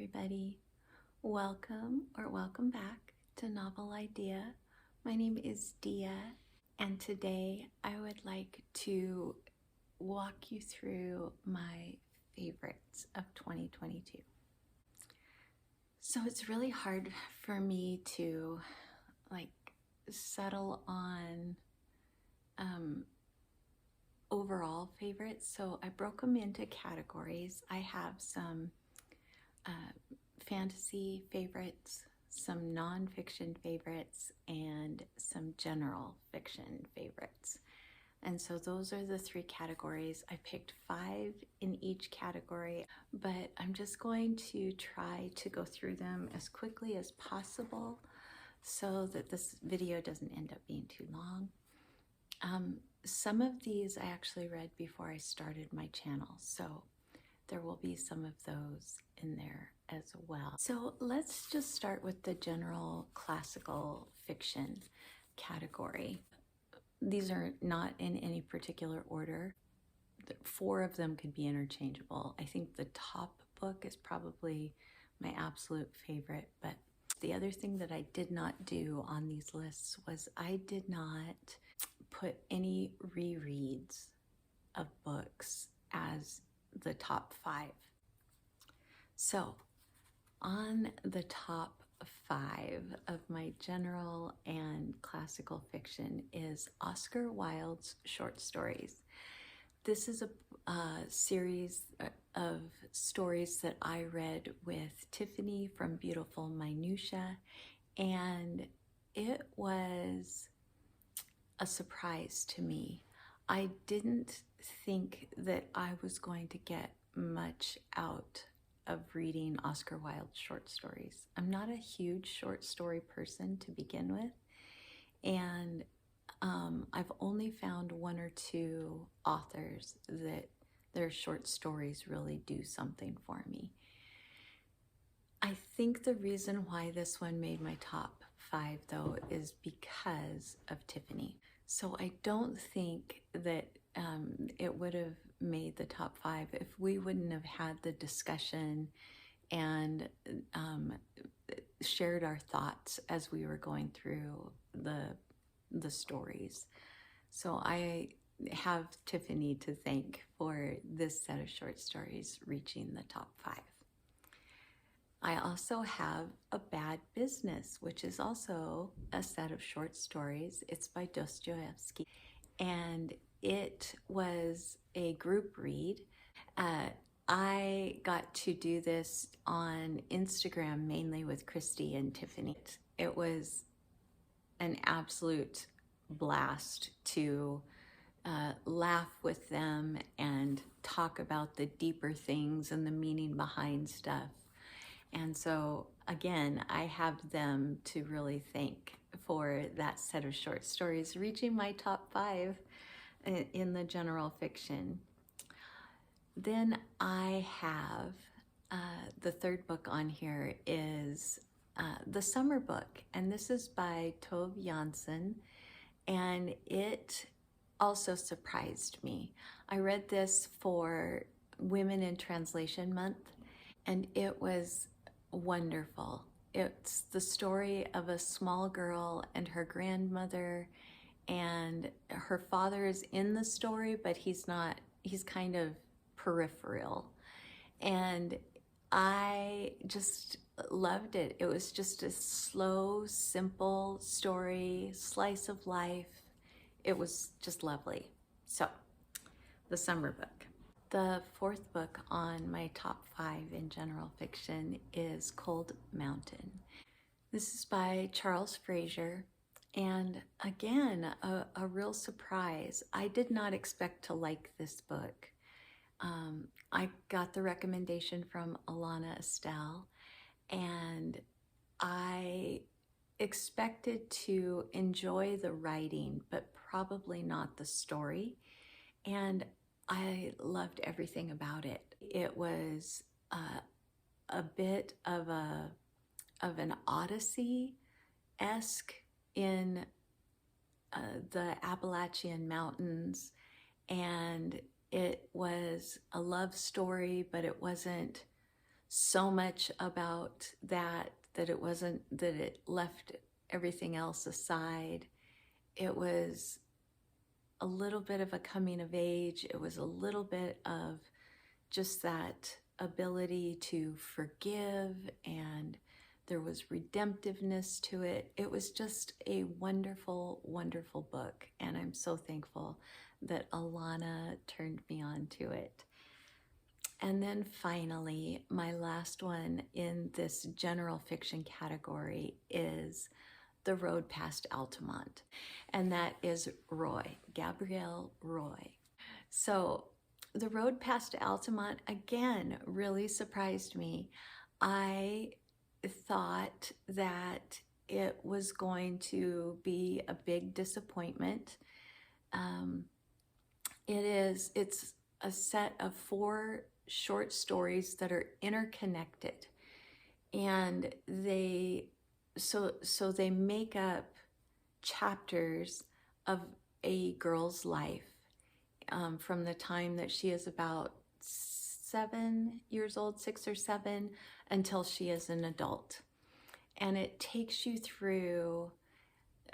everybody. Welcome back to Novel Idea. My name is Dia, and today I would like to walk you through my favorites of 2022. So it's really hard for me to settle on overall favorites, so I broke them into categories. I have some fantasy favorites, some nonfiction favorites, and some general fiction favorites. And so those are the three categories. I picked 5 in each category, but I'm just going to try to go through them as quickly as possible so that this video doesn't end up being too long. Some of these I actually read before I started my channel, so there will be some of those in there as well. So let's just start with the general classical fiction category. These are not in any particular order. 4 of them could be interchangeable. I think the top book is probably my absolute favorite, but the other thing that I did not do on these lists was I did not put any rereads of books as the top 5. So on the top 5 of my general and classical fiction is Oscar Wilde's short stories. This is a series of stories that I read with Tiffany from Beautiful Minutia, and it was a surprise to me. I didn't think that I was going to get much out of reading Oscar Wilde's short stories. I'm not a huge short story person to begin with, and I've only found 1 or 2 authors that their short stories really do something for me. I think the reason why this one made my top 5 though is because of Tiffany. So I don't think that it would have made the top 5 if we wouldn't have had the discussion and shared our thoughts as we were going through the stories. So I have Tiffany to thank for this set of short stories reaching the top 5. I also have A Bad Business, which is also a set of short stories. It's by Dostoevsky, and it was a group read. I got to do this on Instagram mainly with Christy and Tiffany. It was an absolute blast to laugh with them and talk about the deeper things and the meaning behind stuff. And so again, I have them to really thank for that set of short stories reaching my top 5 in the general fiction. Then I have the third book on here is the summer book, and this is by Tove Jansson, and it also surprised me. I read this for Women in Translation Month, and it was wonderful. It's the story of a small girl and her grandmother, and her father is in the story, but he's not, he's kind of peripheral. And I just loved it. It was just a slow, simple story, slice of life. It was just lovely. So, the summer book. The 4th book on my top 5 in general fiction is Cold Mountain. This is by Charles Frazier, and again, a real surprise. I did not expect to like this book. I got the recommendation from Alana Estelle, and I expected to enjoy the writing, but probably not the story. And I loved everything about it. It was a bit of an Odyssey-esque in the Appalachian Mountains, and it was a love story, but it wasn't so much about that it wasn't, that it left everything else aside. It was a little bit of a coming of age. It was a little bit of just that ability to forgive, and there was redemptiveness to it. It was just a wonderful, wonderful book, and I'm so thankful that Alana turned me on to it. And then finally, my last one in this general fiction category is The Road Past Altamont, and that is Roy, Gabrielle Roy. So The Road Past Altamont, again, really surprised me. I thought that it was going to be a big disappointment. It's a set of 4 short stories that are interconnected, and they make up chapters of a girl's life, from the time that she is about 7 years old, 6 or 7, until she is an adult. And it takes you through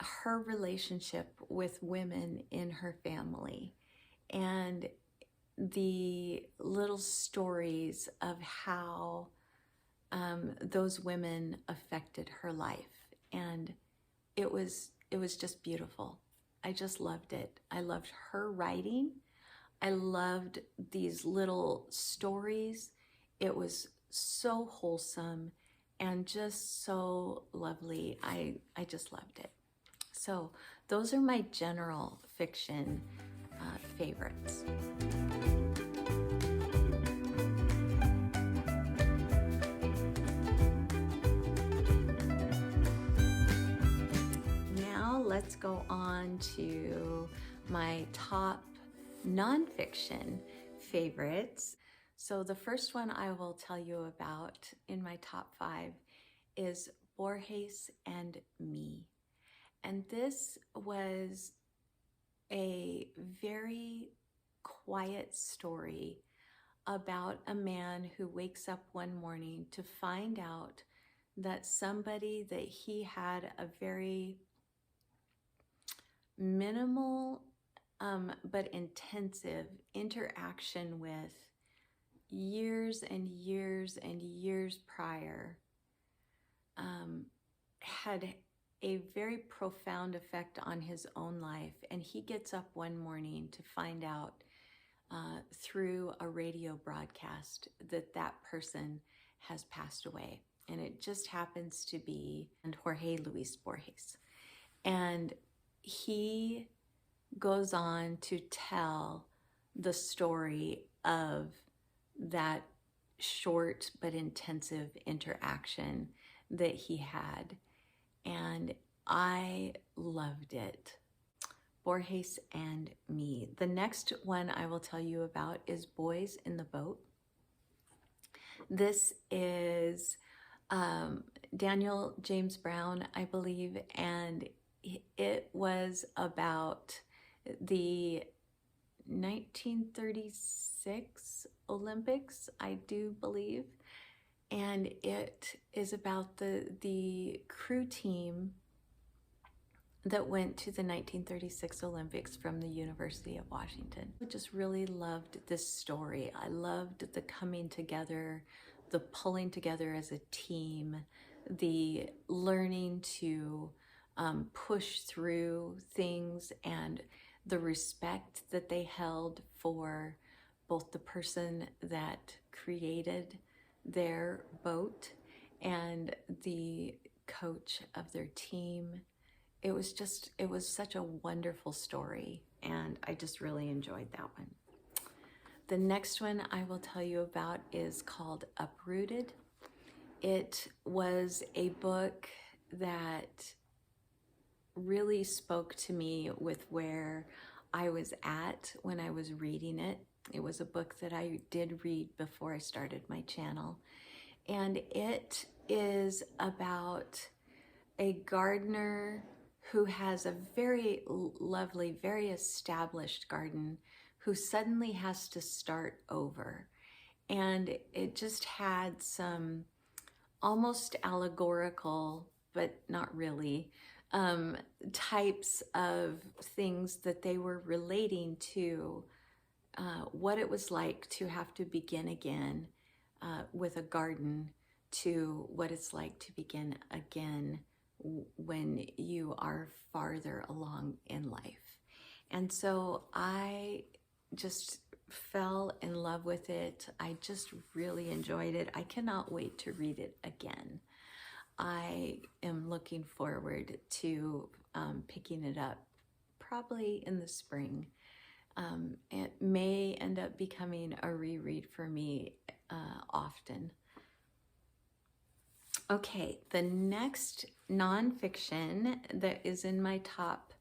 her relationship with women in her family, and the little stories of how those women affected her life. And it was just beautiful. I just loved it. I loved her writing. I loved these little stories. It was so wholesome and just so lovely. I just loved it. So those are my general fiction favorites. Now let's go on to my top nonfiction favorites. So the first one I will tell you about in my top 5 is Borges and Me. And this was a very quiet story about a man who wakes up one morning to find out that somebody that he had a very minimal but intensive interaction with years and years and years prior had a very profound effect on his own life. And he gets up one morning to find out through a radio broadcast that that person has passed away. And it just happens to be Jorge Luis Borges. And he goes on to tell the story of that short but intensive interaction that he had. And I loved it. Borges and Me. The next one I will tell you about is Boys in the Boat. This is Daniel James Brown, I believe, and it was about the 1936 Olympics, I do believe. And it is about the crew team that went to the 1936 Olympics from the University of Washington. I just really loved this story. I loved the coming together, the pulling together as a team, the learning to push through things, and the respect that they held for both the person that created their boat and the coach of their team. It was such a wonderful story, and I just really enjoyed that one. The next one I will tell you about is called Uprooted. It was a book that really spoke to me with where I was at when I was reading it. It was a book that I did read before I started my channel. And it is about a gardener who has a very lovely, very established garden, who suddenly has to start over. And it just had some almost allegorical, but not really, types of things that they were relating to what it was like to have to begin again with a garden, to what it's like to begin again when you are farther along in life. And so I just fell in love with it. I just really enjoyed it. I cannot wait to read it again. I am looking forward to picking it up probably in the spring. It may end up becoming a reread for me often. Okay, the next nonfiction that is in my top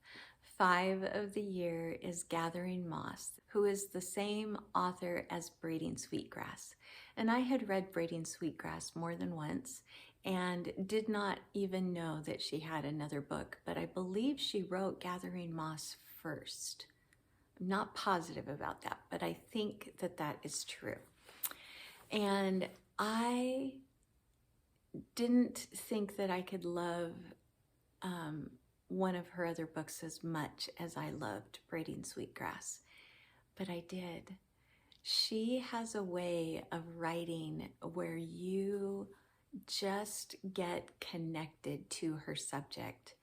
5 of the year is Gathering Moss, who is the same author as Braiding Sweetgrass. And I had read Braiding Sweetgrass more than once and did not even know that she had another book, but I believe she wrote Gathering Moss first. I'm not positive about that, but I think that that is true. And I didn't think that I could love one of her other books as much as I loved Braiding Sweetgrass, but I did. She has a way of writing where you just get connected to her subject.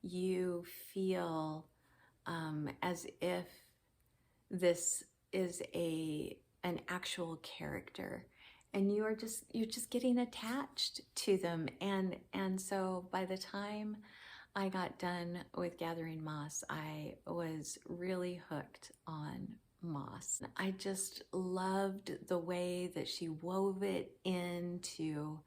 You feel as if this is an actual character, and you're just getting attached to them. And so by the time I got done with Gathering Moss, I was really hooked on Moss. I just loved the way that she wove it in to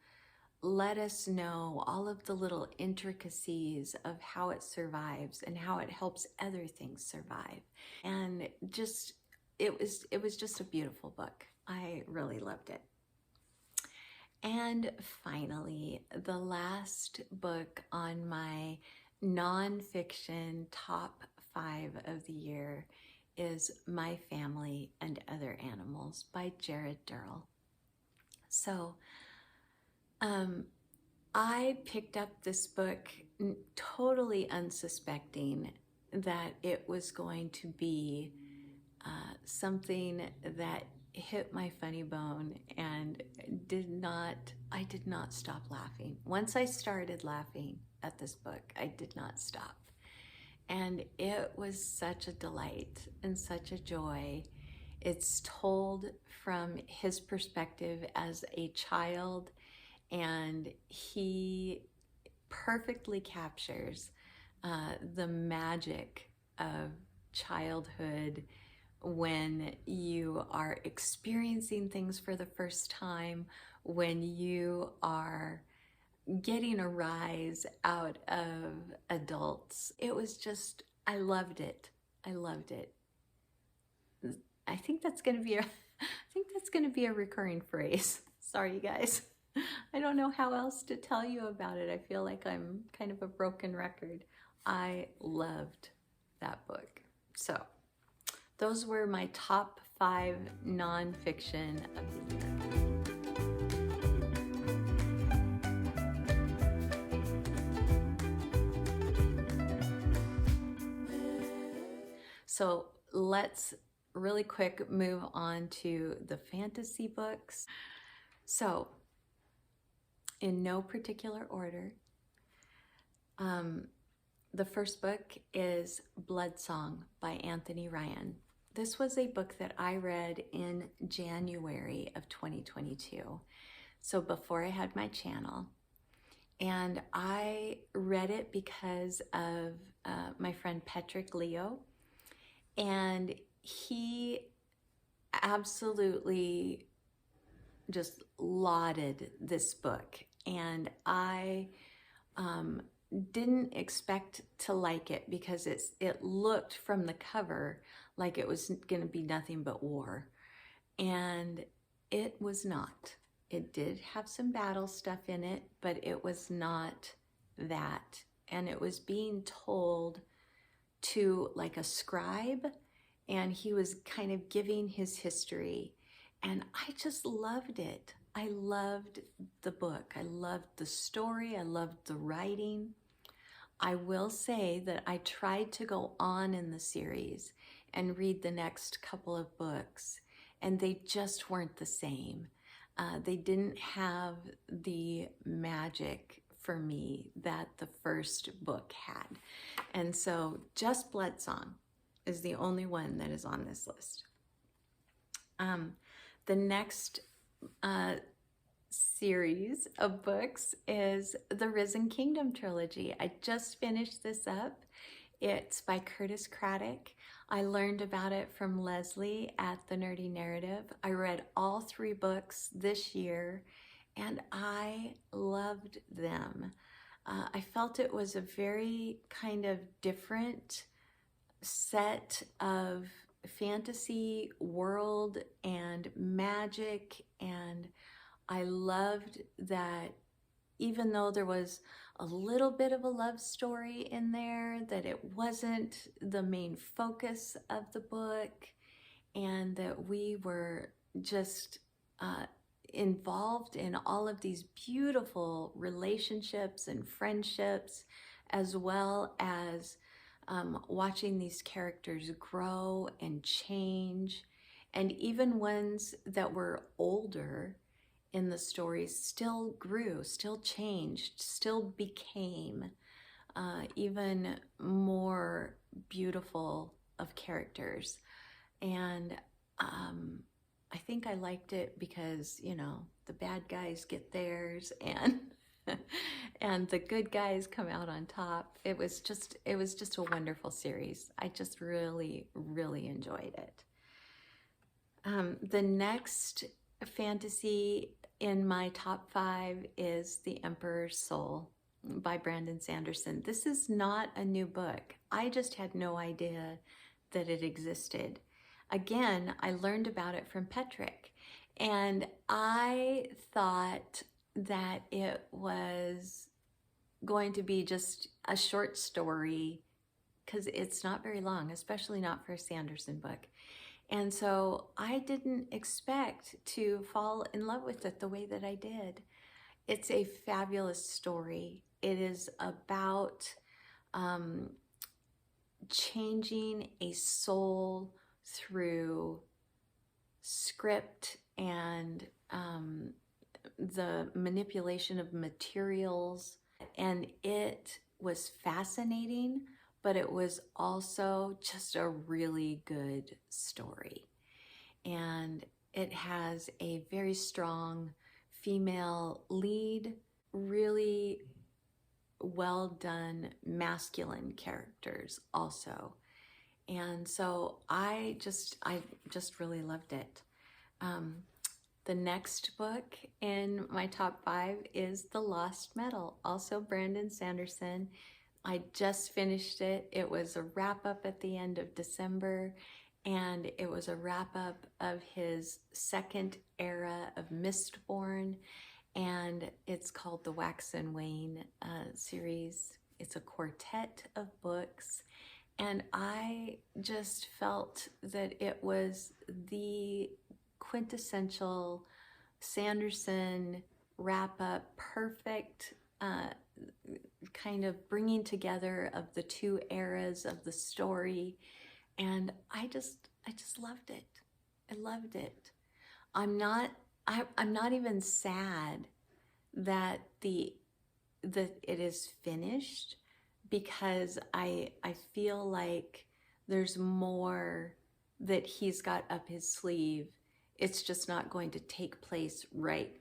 let us know all of the little intricacies of how it survives and how it helps other things survive. And just, it was just a beautiful book. I really loved it. And finally, the last book on my nonfiction top 5 of the year is My Family and Other Animals by Durrell. So I picked up this book totally unsuspecting that it was going to be something that hit my funny bone, and I did not stop laughing. Once I started laughing at this book, I did not stop. And it was such a delight and such a joy. It's told from his perspective as a child, and he perfectly captures the magic of childhood when you are experiencing things for the first time, when you are getting a rise out of adults. It was just, I loved it. I loved it. I think that's going to be a recurring phrase. Sorry, guys. I don't know how else to tell you about it. I feel like I'm kind of a broken record. I loved that book. So those were my top 5 nonfiction of the year. So let's really quick move on to the fantasy books. So in no particular order, the first book is Bloodsong by Anthony Ryan. This was a book that I read in January of 2022, so before I had my channel. And I read it because of my friend Patrick Leo, and he absolutely just lauded this book. And I didn't expect to like it because it looked from the cover like it was going to be nothing but war. And it was not. It did have some battle stuff in it, but it was not that. And it was being told to like a scribe, and he was kind of giving his history. And I just loved it. I loved the book. I loved the story. I loved the writing. I will say that I tried to go on in the series and read the next couple of books, and they just weren't the same. They didn't have the magic for me that the first book had. And so just Bloodsong is the only one that is on this list. The next series of books is the Risen Kingdom trilogy. I just finished this up. It's by Curtis Craddock. I learned about it from Leslie at the Nerdy Narrative. I read all 3 books this year, and I loved them. I felt it was a very kind of different set of fantasy world and magic, and I loved that even though there was a little bit of a love story in there, that it wasn't the main focus of the book, and that we were just involved in all of these beautiful relationships and friendships, as well as watching these characters grow and change, and even ones that were older in the stories still grew, still changed, still became even more beautiful of characters. And I think I liked it because, you know, the bad guys get theirs and and the good guys come out on top. It was just a wonderful series. I just really, really enjoyed it. The next fantasy in my top 5 is The Emperor's Soul by Brandon Sanderson. This is not a new book. I just had no idea that it existed. Again, I learned about it from Petrick, and I thought that it was going to be just a short story because it's not very long, especially not for a Sanderson book. And so I didn't expect to fall in love with it the way that I did. It's a fabulous story. It is about changing a soul through script and the manipulation of materials. And it was fascinating, but it was also just a really good story. And it has a very strong female lead, really well done masculine characters also. And so I just really loved it. The next book in my top 5 is The Lost Metal, also Brandon Sanderson. I just finished it. It was a wrap-up at the end of December, and it was a wrap-up of his second era of Mistborn, and it's called the Wax and Wane series. It's a quartet of books, and I just felt that it was the quintessential Sanderson wrap-up, perfect kind of bringing together of the 2 eras of the story, and I just loved it. I loved it. I'm not even sad that it is finished, because I feel like there's more that he's got up his sleeve. It's just not going to take place right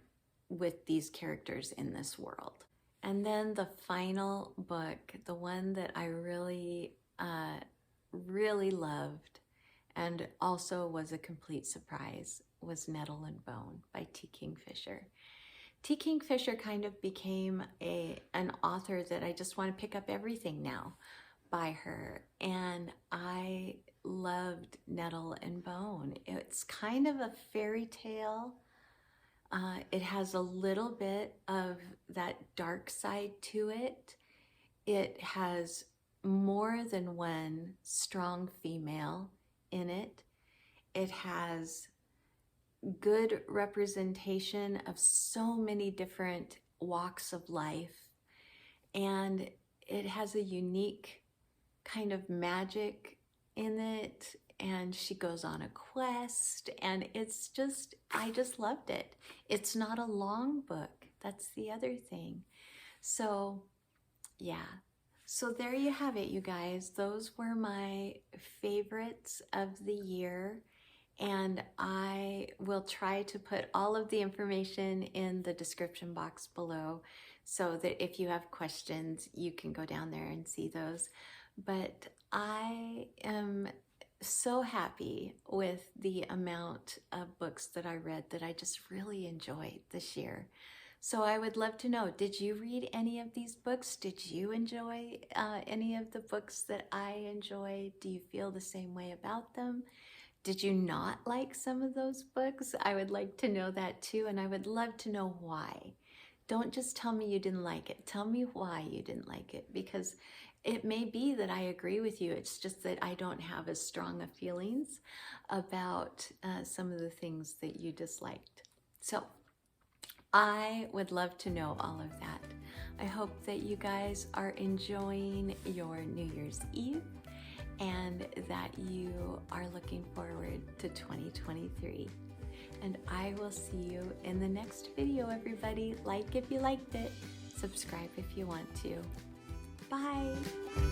with these characters in this world. And then the final book, the one that I really, really loved and also was a complete surprise, was Nettle and Bone by T. Kingfisher. T. Kingfisher kind of became an author that I just want to pick up everything now by her. And I loved Nettle and Bone. It's kind of a fairy tale. It has a little bit of that dark side to it. It has more than one strong female in it. It has good representation of so many different walks of life, and it has a unique kind of magic in it, and she goes on a quest, and it's just, I just loved it. It's not a long book. That's the other thing. So yeah, so there you have it, you guys. Those were my favorites of the year, and I will try to put all of the information in the description box below so that if you have questions, you can go down there and see those. But I am so happy with the amount of books that I read that I just really enjoyed this year. So I would love to know, did you read any of these books? Did you enjoy any of the books that I enjoyed? Do you feel the same way about them? Did you not like some of those books? I would like to know that too, and I would love to know why. Don't just tell me you didn't like it. Tell me why you didn't like it, because it may be that I agree with you. It's just that I don't have as strong of feelings about some of the things that you disliked. So I would love to know all of that. I hope that you guys are enjoying your New Year's Eve and that you are looking forward to 2023. And I will see you in the next video, everybody. Like if you liked it, subscribe if you want to. Bye.